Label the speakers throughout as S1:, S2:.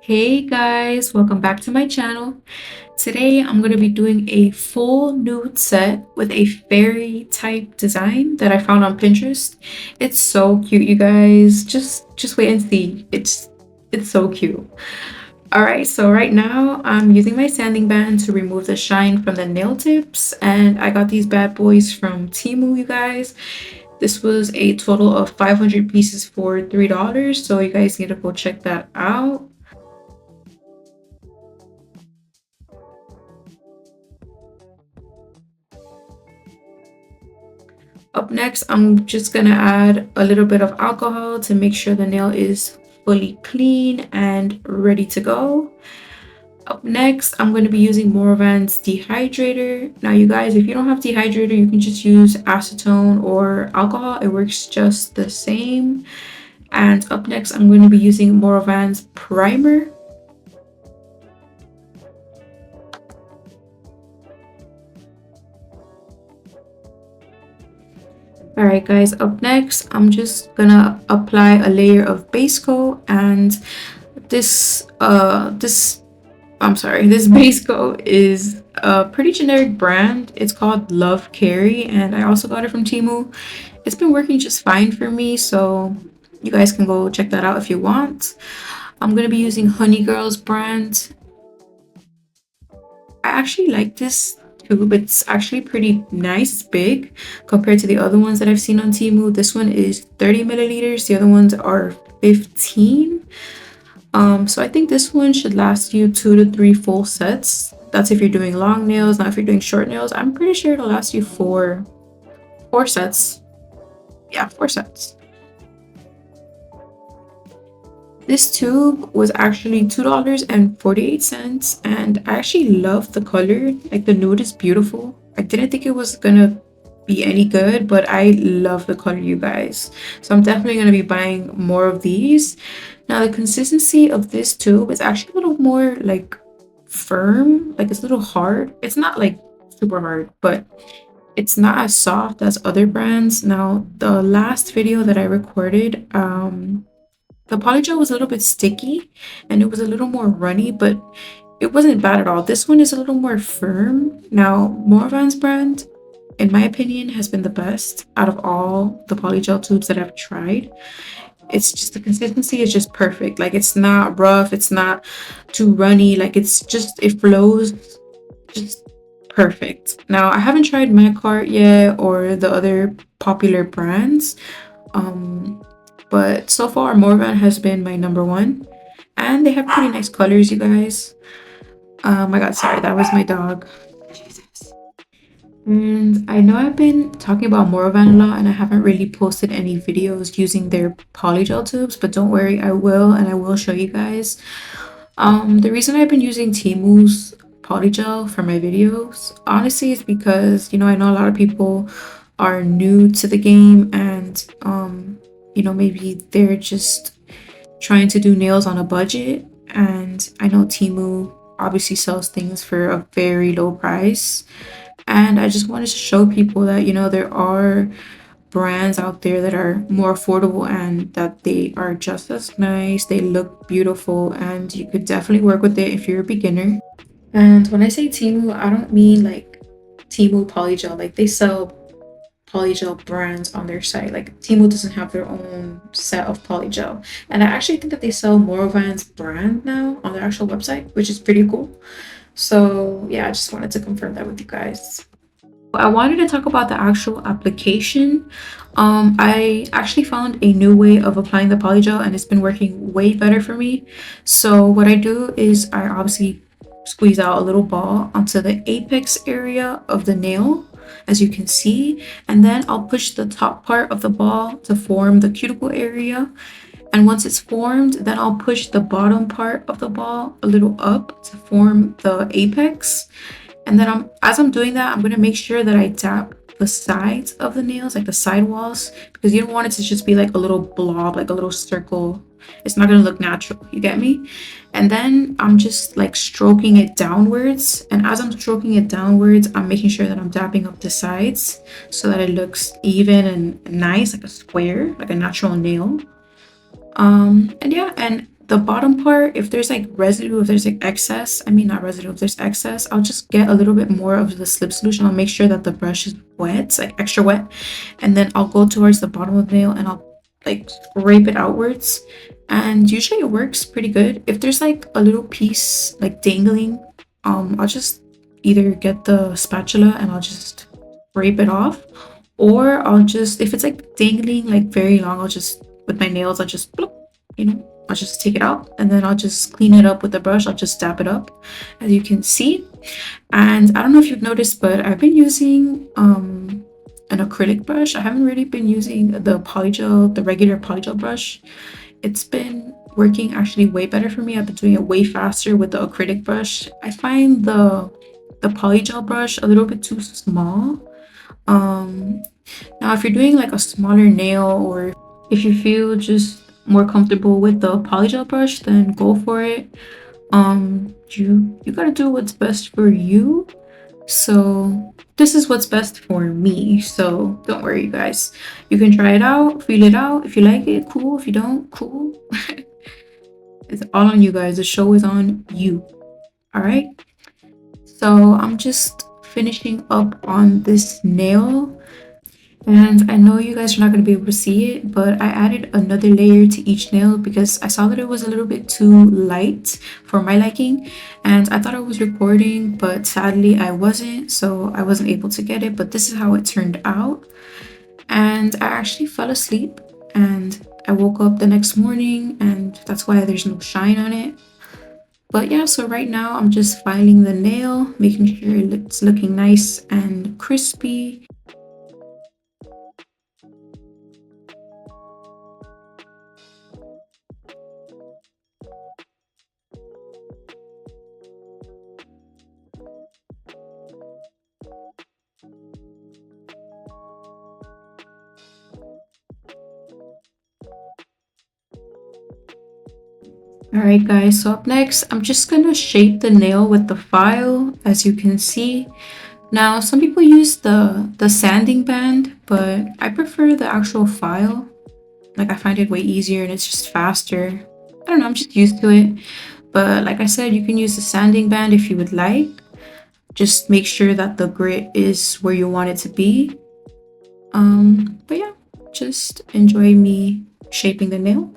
S1: Hey guys, welcome back to my channel. Today I'm going to be doing a full nude set with a fairy type design that I found on Pinterest. It's so cute, you guys. Just wait and see. It's so cute. All right, so right now I'm using my sanding band to remove the shine from the nail tips, and I got these bad boys from Temu, you guys. This was a total of 500 pieces for $3, so you guys need to go check that out. Up next, I'm just gonna add a little bit of alcohol to make sure the nail is fully clean and ready to go. Up next, I'm going to be using Morvan's Dehydrator. Now, you guys, if you don't have Dehydrator, you can just use acetone or alcohol. It works just the same. And up next, I'm going to be using Morvan's Primer. Alright guys, up next, I'm just gonna apply a layer of base coat, and this base coat is a pretty generic brand. It's called Love Carry, and I also got it from Temu. It's been working just fine for me, so you guys can go check that out if you want. I'm gonna be using Honey Girls brand. I actually like this tube. It's actually pretty nice, big compared to the other ones that I've seen on Temu. This one is 30 milliliters. The other ones are 15. So I think this one should last you 2 to 3 full sets. That's if you're doing long nails. Now if you're doing short nails, I'm pretty sure it'll last you four sets. Yeah, 4 sets. This tube was actually $2.48, and I actually love the color. Like, the nude is beautiful. I didn't think it was gonna be any good, but I love the color, you guys. So I'm definitely gonna be buying more of these. Now the consistency of this tube is actually a little more like firm, like it's a little hard. It's not like super hard, but it's not as soft as other brands. Now the last video that I recorded, the polygel was a little bit sticky and it was a little more runny, but it wasn't bad at all. This one is a little more firm. Now, Morvan's brand, in my opinion, has been the best out of all the polygel tubes that I've tried. It's just, the consistency is just perfect. Like, it's not rough, it's not too runny. Like, it's just, it flows just perfect. Now, I haven't tried MacArt yet or the other popular brands. But so far Morvan has been my number one, and they have pretty nice colors, you guys. Oh my god, sorry, that was my dog. Jesus. And I know I've been talking about Morvan a lot, and I haven't really posted any videos using their polygel tubes, but don't worry, I will, and I will show you guys. The reason I've been using Temu's polygel for my videos, honestly, is because, you know, I know a lot of people are new to the game, and you know, maybe they're just trying to do nails on a budget. And I know Temu obviously sells things for a very low price. And I just wanted to show people that, you know, there are brands out there that are more affordable and that they are just as nice. They look beautiful, and you could definitely work with it if you're a beginner. And when I say Temu, I don't mean like Temu polygel. Like, they sell polygel brands on their site. Like, Temu doesn't have their own set of polygel, and I actually think that they sell Morvan's brand now on their actual website, which is pretty cool. So yeah, I just wanted to confirm that with you guys. I wanted to talk about the actual application. I actually found a new way of applying the polygel, and it's been working way better for me. So what I do is I obviously squeeze out a little ball onto the apex area of the nail, as you can see, and then I'll push the top part of the ball to form the cuticle area. And once it's formed, then I'll push the bottom part of the ball a little up to form the apex. And then as I'm doing that, I'm going to make sure that I tap the sides of the nails, like the side walls, because you don't want it to just be like a little blob, like a little circle. It's not going to look natural, you get me? And then I'm just like stroking it downwards, and as I'm stroking it downwards, I'm making sure that I'm dapping up the sides so that it looks even and nice, like a square, like a natural nail. And yeah, and the bottom part, if there's like residue, if there's like excess, I mean not residue, if there's excess, I'll just get a little bit more of the slip solution. I'll make sure that the brush is wet, like extra wet, and then I'll go towards the bottom of the nail and I'll like scrape it outwards, and usually it works pretty good. If there's like a little piece like dangling, I'll just either get the spatula and I'll just scrape it off, or I'll just, if it's like dangling like very long, I'll just, with my nails, I'll just bloop, you know, I'll just take it out and then I'll just clean it up with the brush. I'll just dab it up, as you can see. And I don't know if you've noticed, but I've been using an acrylic brush. I haven't really been using the polygel, the regular polygel brush. It's been working actually way better for me. I've been doing it way faster with the acrylic brush. I find the polygel brush a little bit too small. Now if you're doing like a smaller nail, or if you feel just more comfortable with the polygel brush, then go for it. You gotta do what's best for you. So this is what's best for me, so don't worry, you guys. You can try it out, feel it out. If you like it, cool. If you don't, cool. It's all on you guys. The show is on you. All right, so I'm just finishing up on this nail, and I know you guys are not going to be able to see it, but I added another layer to each nail because I saw that it was a little bit too light for my liking, and I thought I was recording, but sadly I wasn't, so I wasn't able to get it. But this is how it turned out, and I actually fell asleep and I woke up the next morning, and that's why there's no shine on it. But yeah, so right now I'm just filing the nail, making sure it's looking nice and crispy. Alright guys, so up next, I'm just gonna shape the nail with the file, as you can see. Now, some people use the sanding band, but I prefer the actual file. Like, I find it way easier and it's just faster. I don't know, I'm just used to it. But like I said, you can use the sanding band if you would like. Just make sure that the grit is where you want it to be. But yeah, just enjoy me shaping the nail.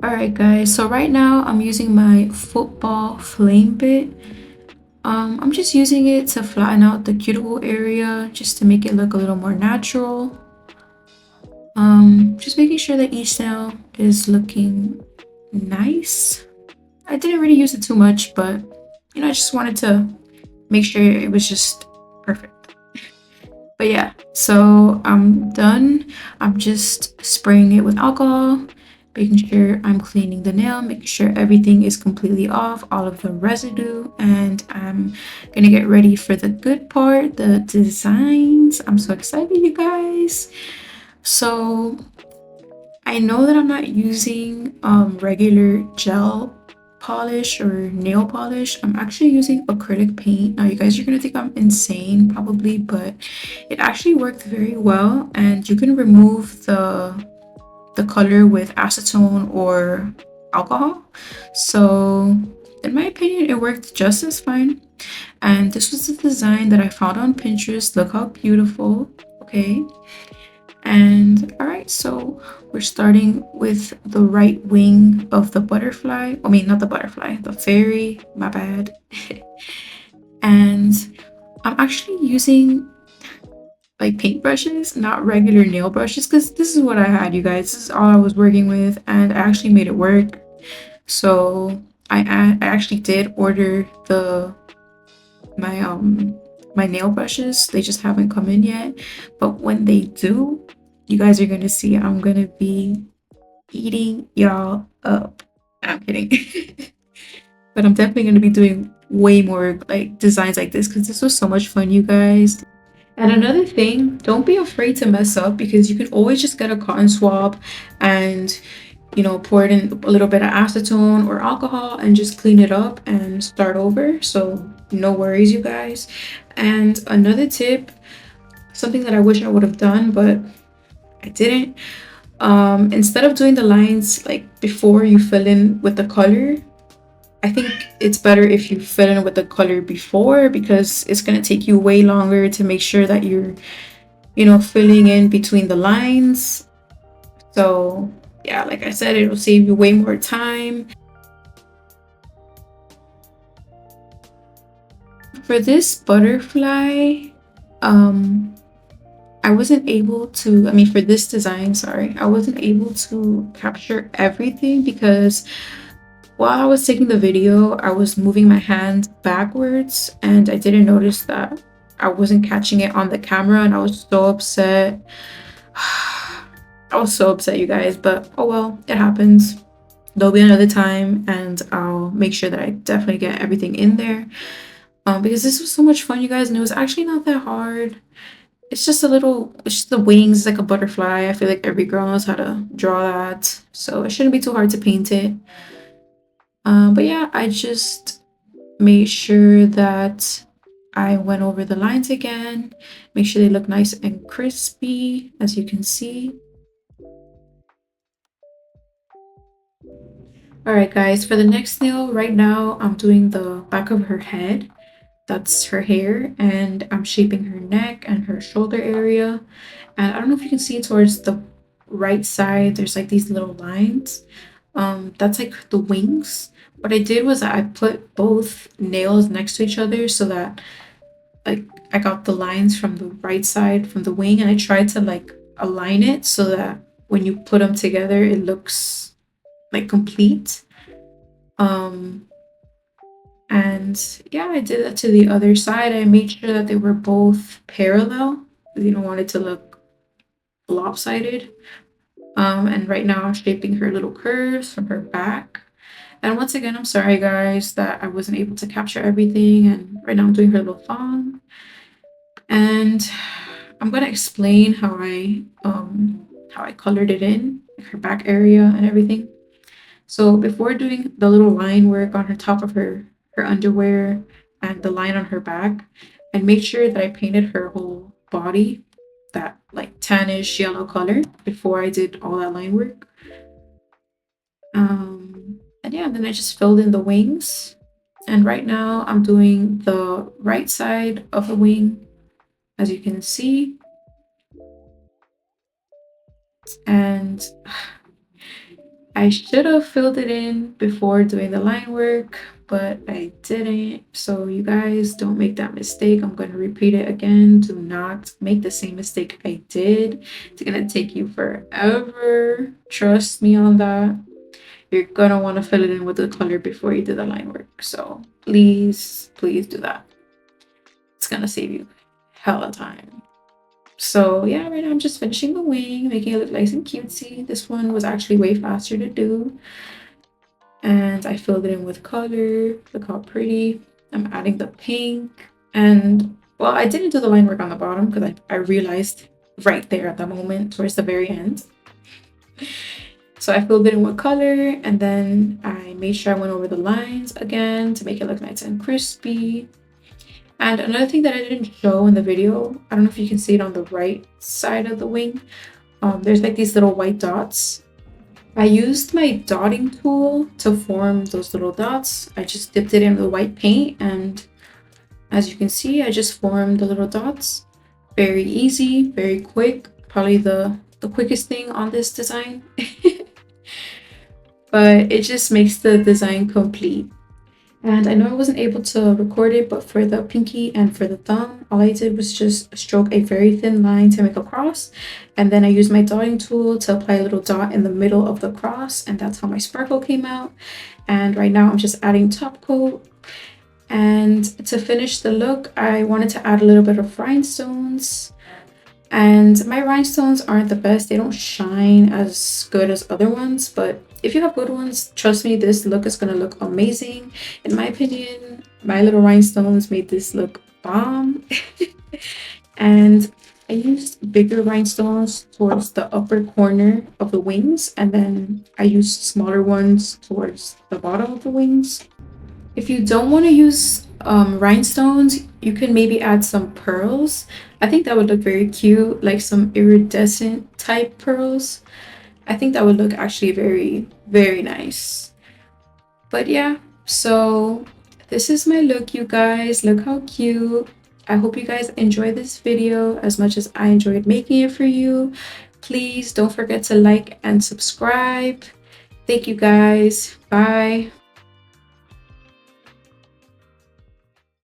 S1: Alright guys, so right now I'm using my football flame bit. I'm just using it to flatten out the cuticle area, just to make it look a little more natural. Just making sure that each nail is looking nice. I didn't really use it too much, but you know, I just wanted to make sure it was just perfect. But yeah, so I'm done. I'm just spraying it with alcohol, making sure I'm cleaning the nail, making sure everything is completely off, all of the residue, and I'm gonna get ready for the good part, the designs. I'm so excited, you guys. So I know that I'm not using regular gel polish or nail polish. I'm actually using acrylic paint. Now you guys are gonna think I'm insane probably, but it actually worked very well, and you can remove the color with acetone or alcohol. So in my opinion, it worked just as fine. And this was the design that I found on Pinterest. Look how beautiful. Okay, and all right, so we're starting with the right wing of the butterfly. I mean, not the butterfly, the fairy, my bad. And I'm actually using like paintbrushes, not regular nail brushes, because this is what I had, you guys. This is all I was working with, and I actually made it work. So I actually did order my nail brushes. They just haven't come in yet, but when they do, you guys are gonna see I'm gonna be eating y'all up. I'm kidding. But I'm definitely gonna be doing way more like designs like this, because this was so much fun, you guys. And another thing, don't be afraid to mess up, because you can always just get a cotton swab and you know, pour it in a little bit of acetone or alcohol and just clean it up and start over. So no worries, you guys. And another tip, something that I wish I would have done, but I didn't. Instead of doing the lines like before you fill in with the color, I think it's better if you fill in with the color before, because it's going to take you way longer to make sure that you're, you know, filling in between the lines. So yeah, like I said, it'll save you way more time. For this butterfly, I wasn't able to, I mean, for this design, sorry, I wasn't able to capture everything because while I was taking the video, I was moving my hand backwards and I didn't notice that I wasn't catching it on the camera, and I was so upset. I was so upset, you guys, but oh well, it happens. There'll be another time and I'll make sure that I definitely get everything in there. Because this was so much fun, you guys, and it was actually not that hard. It's just it's just the wings, like a butterfly. I feel like every girl knows how to draw that, so it shouldn't be too hard to paint it. But yeah, I just made sure that I went over the lines again, make sure they look nice and crispy, as you can see. All right, guys, for the next nail, right now I'm doing the back of her head. That's her hair, and I'm shaping her neck and her shoulder area. And I don't know if you can see towards the right side, there's like these little lines. That's like the wings. What I did was I put both nails next to each other so that like I got the lines from the right side from the wing, and I tried to like align it so that when you put them together, it looks like complete. And yeah, I did that to the other side. I made sure that they were both parallel because you don't want it to look lopsided. And right now I'm shaping her little curves from her back. And once again, I'm sorry guys that I wasn't able to capture everything. And right now I'm doing her little thong. And I'm gonna explain how I colored it in, like her back area and everything. So before doing the little line work on her top of her underwear and the line on her back, I made sure that I painted her whole body that like tannish yellow color before I did all that line work. And yeah, then I just filled in the wings. And right now I'm doing the right side of the wing, as you can see. And I should have filled it in before doing the line work, but I didn't. So you guys don't make that mistake. I'm going to repeat it again. Do not make the same mistake I did. It's going to take you forever. Trust me on that. You're going to want to fill it in with the color before you do the line work. So please, please do that. It's going to save you hella time. So yeah, right now I'm just finishing the wing, making it look nice and cutesy. This one was actually way faster to do. And I filled it in with color. Look how pretty. I'm adding the pink. And well, I didn't do the line work on the bottom because I realized right there at the moment towards the very end. So I filled it in with color, and then I made sure I went over the lines again to make it look nice and crispy. And another thing that I didn't show in the video, I don't know if you can see it on the right side of the wing, there's like these little white dots. I used my dotting tool to form those little dots. I just dipped it in the white paint, and as you can see, I just formed the little dots. Very easy, very quick, probably the quickest thing on this design. But it just makes the design complete. And I know I wasn't able to record it, but for the pinky and for the thumb, all I did was just stroke a very thin line to make a cross. And then I used my dotting tool to apply a little dot in the middle of the cross. And that's how my sparkle came out. And right now I'm just adding top coat. And to finish the look, I wanted to add a little bit of rhinestones. And my rhinestones aren't the best. They don't shine as good as other ones, but if you have good ones, trust me, this look is gonna look amazing. In my opinion, my little rhinestones made this look bomb. And I used bigger rhinestones towards the upper corner of the wings, and then I used smaller ones towards the bottom of the wings. If you don't want to use rhinestones, you can maybe add some pearls. I think that would look very cute, like some iridescent type pearls. I think that would look actually very, very nice. But yeah, so this is my look, you guys. Look how cute. I hope you guys enjoyed this video as much as I enjoyed making it for you. Please don't forget to like and subscribe. Thank you guys. Bye.